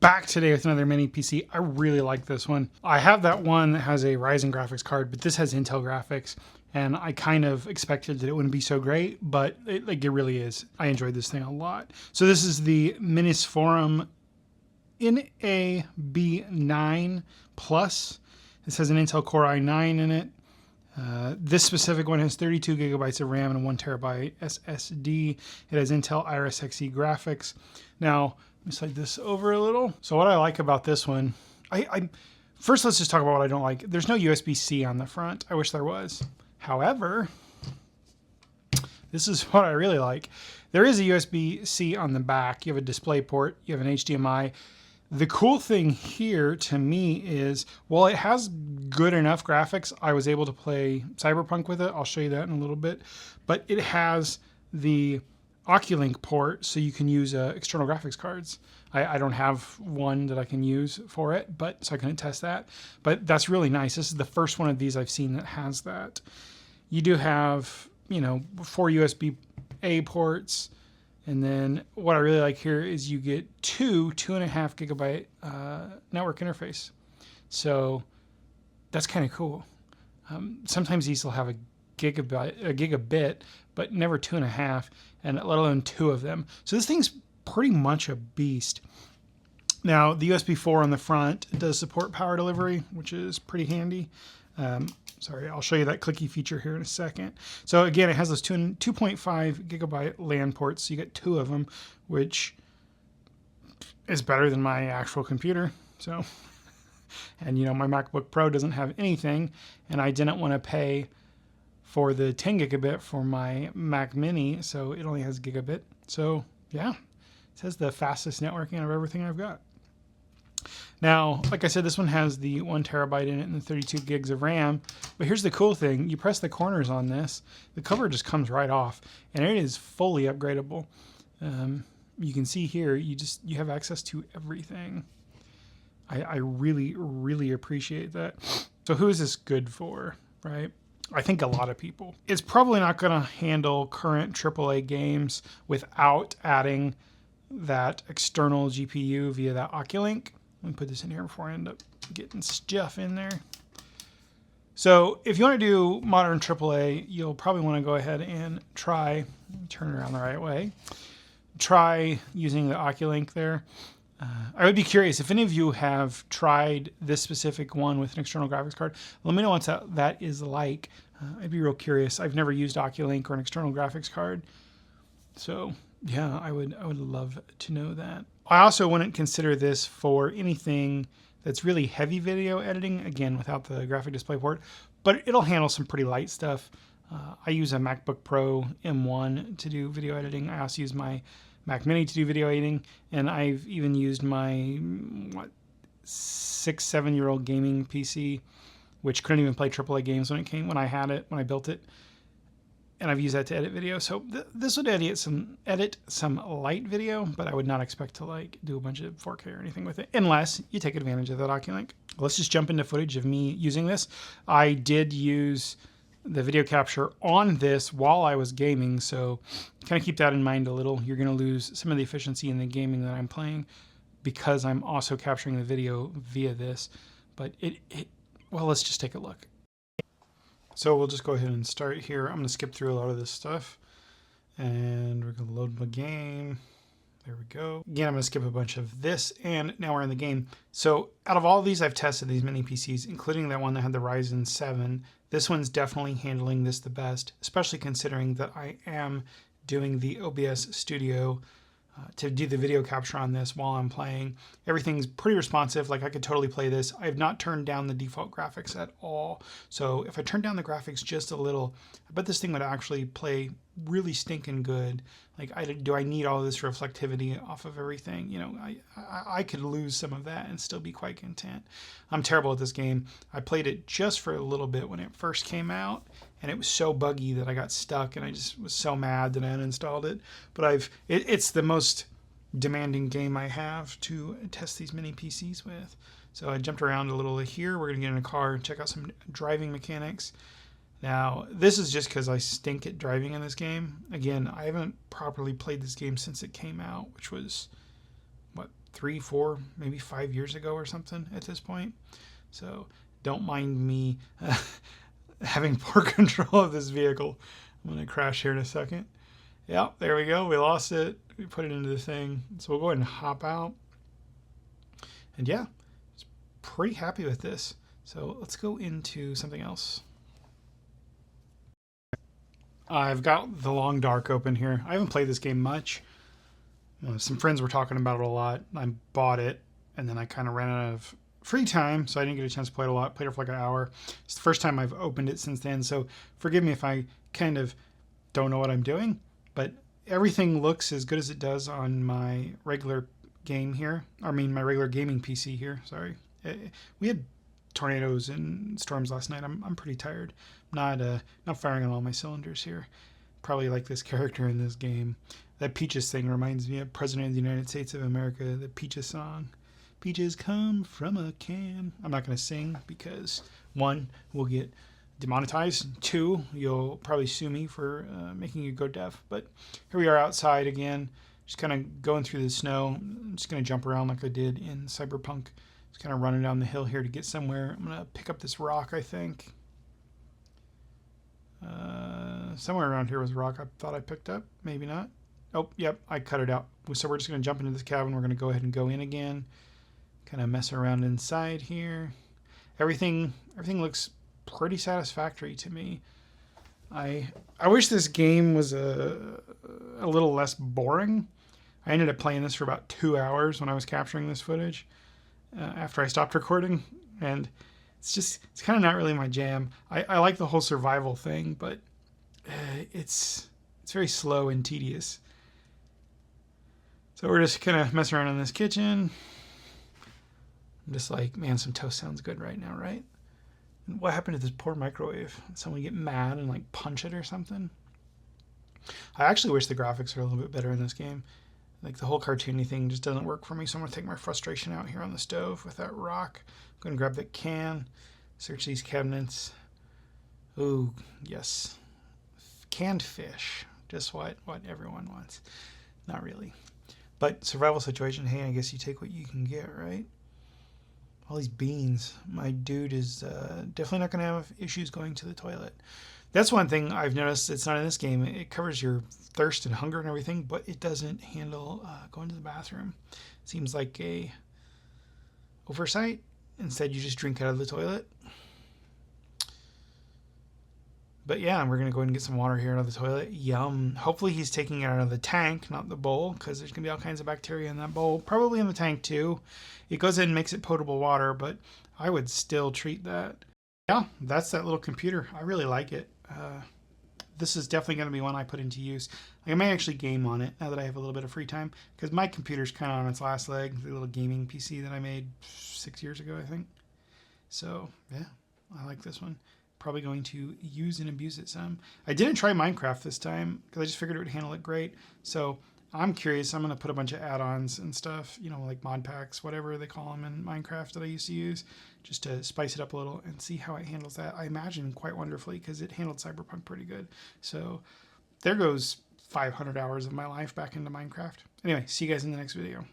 Back today with another mini PC. I really like this one. I have that one that has a Ryzen graphics card, but this has Intel graphics, and I kind of expected that it wouldn't be so great, but it really is. I enjoyed this thing a lot. So this is the MINISFORUM NAB9 Plus. This has an Intel Core i9 in it. This specific one has 32 gigabytes of RAM and 1 terabyte SSD. It has Intel Iris Xe graphics. Now, let me slide this over a little. So what I like about this one, first let's just talk about what I don't like. There's no USB-C on the front. I wish there was. However, this is what I really like. There is a USB-C on the back. You have a DisplayPort. You have an HDMI. The cool thing here to me is, while it has good enough graphics, I was able to play Cyberpunk with it. I'll show you that in a little bit. But it has the OCuLink port, so you can use external graphics cards. I don't have one that I can use for it, but so I couldn't test that. But that's really nice. This is the first one of these I've seen that has that. You do have, 4 USB-A ports. And then what I really like here is you get 2.5 gigabyte network interface. So that's kind of cool. Sometimes these will have a gigabit, but never 2.5, and let alone 2 of them. So this thing's pretty much a beast. Now, the USB 4 on the front does support power delivery, which is pretty handy. Sorry, I'll show you that clicky feature here in a second. So again, it has those 2.5 gigabyte LAN ports. So you get 2 of them, which is better than my actual computer. So, and my MacBook Pro doesn't have anything, and I didn't want to pay for the 10 gigabit for my Mac Mini, so it only has gigabit. So yeah, it has the fastest networking of everything I've got. Now, like I said, this one has the 1 terabyte in it and the 32 gigs of RAM. But here's the cool thing. You press the corners on this, the cover just comes right off, and it is fully upgradable. You can see here, you have access to everything. I really, really appreciate that. So who is this good for, right? I think a lot of people. It's probably not going to handle current AAA games without adding that external GPU via that OCuLink. Let me put this in here before I end up getting stuff in there. So if you want to do modern AAA, you'll probably want to go ahead and try, turn it around the right way, try using the OCuLink there. I would be curious if any of you have tried this specific one with an external graphics card. Let me know what that is like. I'd be real curious. I've never used OCuLink or an external graphics card. So yeah, I would love to know that. I also wouldn't consider this for anything that's really heavy video editing, again, without the graphic display port, but it'll handle some pretty light stuff. I use a MacBook Pro M1 to do video editing. I also use my Mac Mini to do video editing, and I've even used my 6-7-year-old gaming PC, which couldn't even play AAA games when I had it, when I built it. And I've used that to edit video. So this would edit some light video, but I would not expect to do a bunch of 4K or anything with it, unless you take advantage of that OCuLink. Let's just jump into footage of me using this. I did use the video capture on this while I was gaming, so kind of keep that in mind a little. You're going to lose some of the efficiency in the gaming that I'm playing because I'm also capturing the video via this. But well, let's just take a look. So we'll just go ahead and start here. I'm going to skip through a lot of this stuff. And we're going to load my game. There we go. Again, I'm going to skip a bunch of this, and now we're in the game. So out of all these I've tested, these mini PCs, including that one that had the Ryzen 7, this one's definitely handling this the best, especially considering that I am doing the OBS Studio to do the video capture on this while I'm playing. Everything's pretty responsive. Like, I could totally play this. I have not turned down the default graphics at all. So if I turn down the graphics just a little, I bet this thing would actually play really stinking good. Like, do I need all this reflectivity off of everything? I could lose some of that and still be quite content. I'm terrible at this game. I played it just for a little bit when it first came out, and it was so buggy that I got stuck, and I just was so mad that I uninstalled it. But it's the most demanding game I have to test these mini PCs with. So I jumped around a little here. We're gonna get in a car and check out some driving mechanics. Now, this is just because I stink at driving in this game. Again, I haven't properly played this game since it came out, which was, 3, 4, maybe 5 years ago or something at this point. So don't mind me having poor control of this vehicle. I'm going to crash here in a second. Yeah, there we go. We lost it. We put it into the thing. So we'll go ahead and hop out. And yeah, pretty happy with this. So let's go into something else. I've got The Long Dark open here. I haven't played this game much. Some friends were talking about it a lot. I bought it, and then I kind of ran out of free time, so I didn't get a chance to play it a lot. Played it for like an hour. It's the first time I've opened it since then, so forgive me if I kind of don't know what I'm doing, but everything looks as good as it does on my regular game here. I mean, my regular gaming PC here, sorry. We had tornadoes and storms last night. I'm pretty tired. Not firing on all my cylinders here. Probably like this character in this game. That Peaches thing reminds me of President of the United States of America, the Peaches song. Peaches come from a can. I'm not going to sing because 1, we'll get demonetized. 2, you'll probably sue me for making you go deaf. But here we are outside again, just kind of going through the snow. I'm just going to jump around like I did in Cyberpunk. Just kind of running down the hill here to get somewhere. I'm going to pick up this rock, I think. Somewhere around here was a rock I thought I picked up. Maybe not. Oh, yep, I cut it out. So we're just going to jump into this cabin. We're going to go ahead and go in again. Kind of mess around inside here. Everything looks pretty satisfactory to me. I wish this game was a little less boring. I ended up playing this for about 2 hours when I was capturing this footage after I stopped recording, and it's kind of not really my jam. I like the whole survival thing, but it's very slow and tedious. So we're just kind of messing around in this kitchen. I'm just like, man, some toast sounds good right now, right? And what happened to this poor microwave? Did someone get mad and like punch it or something? I actually wish the graphics were a little bit better in this game. Like the whole cartoony thing just doesn't work for me. So I'm going to take my frustration out here on the stove with that rock. I'm going to grab that can, search these cabinets. Ooh, yes. Canned fish. Just what everyone wants. Not really. But survival situation, hey, I guess you take what you can get, right? All these beans. My dude is definitely not going to have issues going to the toilet. That's one thing I've noticed. It's not in this game. It covers your thirst and hunger and everything, but it doesn't handle going to the bathroom. Seems like a oversight. Instead, you just drink out of the toilet. But yeah, we're going to go ahead and get some water here out of the toilet. Yum. Hopefully he's taking it out of the tank, not the bowl, because there's going to be all kinds of bacteria in that bowl. Probably in the tank too. It goes in and makes it potable water, but I would still treat that. Yeah, that's that little computer. I really like it. This is definitely going to be one I put into use. I may actually game on it now that I have a little bit of free time, because my computer's kind of on its last leg, the little gaming PC that I made 6 years ago, I think. So, yeah, I like this one. Probably going to use and abuse it some. I didn't try Minecraft this time because I just figured it would handle it great. So I'm curious. I'm going to put a bunch of add-ons and stuff, you know, like mod packs, whatever they call them in Minecraft that I used to use, just to spice it up a little and see how it handles that. I imagine quite wonderfully because it handled Cyberpunk pretty good. So there goes 500 hours of my life back into Minecraft. Anyway, see you guys in the next video.